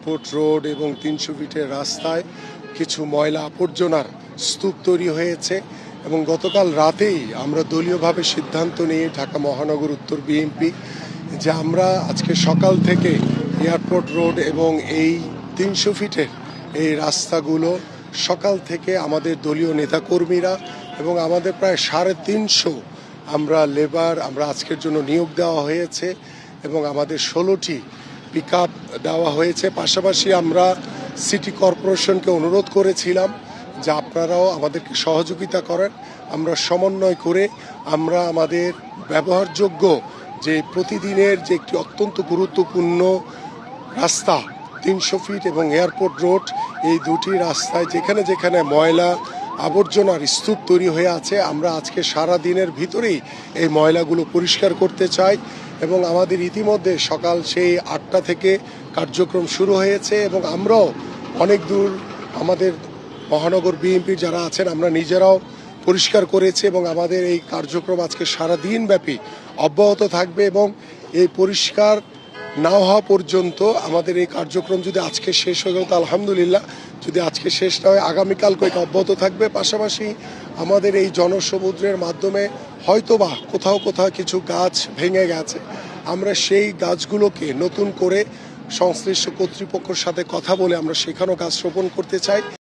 Airport road এবং ৩০০ ফিটের রাস্তায় কিছু ময়লা আবর্জনার স্তূপ তৈরি হয়েছে এবং গতকাল রাতেই আমরা দলীয়ভাবে সিদ্ধান্ত নিয়ে ঢাকা মহানগর উত্তর বিএনপি যে আমরা আজকে সকাল থেকে এয়ারপোর্ট রোড এবং এই ৩০০ ফিটের এই রাস্তাগুলো সকাল থেকে আমাদের দলীয় নেতাকর্মীরা এবং আমাদের প্রায় ৩৫০ লেবার আমরা আজকের জন্য নিয়োগ দেওয়া হয়েছে এবং আমাদের ১৬টি পিক আপ দেওয়া হয়েছে। পাশাপাশি আমরা সিটি কর্পোরেশনকে অনুরোধ করেছিলাম যে আপনারাও আমাদেরকে সহযোগিতা করেন, আমরা সমন্বয় করে আমরা আমাদের ব্যবহারযোগ্য যে প্রতিদিনের যে একটি অত্যন্ত গুরুত্বপূর্ণ রাস্তা ৩০০ ফিট এবং এয়ারপোর্ট রোড, এই দুটি রাস্তায় যেখানে যেখানে ময়লা আবর্জনার স্তূপ তৈরি হয়ে আছে আমরা আজকে সারা দিনের ভিতরেই এই ময়লাগুলো পরিষ্কার করতে চাই এবং আমাদের ইতিমধ্যে সকাল সেই ৮টা থেকে কার্যক্রম শুরু হয়েছে এবং আমরাও অনেক দূর আমাদের মহানগর বিএনপির যারা আছেন আমরা নিজেরাও পরিষ্কার করেছি এবং আমাদের এই কার্যক্রম আজকে সারা দিন ব্যাপী অব্যাহত থাকবে এবং এই পরিষ্কার না হওয়া পর্যন্ত আমাদের এই কার্যক্রম যদি আজকে শেষ হয়ে গেল তো আলহামদুলিল্লাহ, যদি আজকে শেষ না হয় আগামীকালকে এটা অব্যাহত থাকবে। পাশাপাশি আমাদের এই জনসমুদ্রের মাধ্যমে হয়তোবা কোথাও কোথাও কিছু গাছ ভেঙে গেছে, আমরা সেই গাছগুলোকে নতুন করে সংশ্লিষ্ট কর্তৃপক্ষের সাথে কথা বলে আমরা সেখানেও গাছ রোপণ করতে চাই।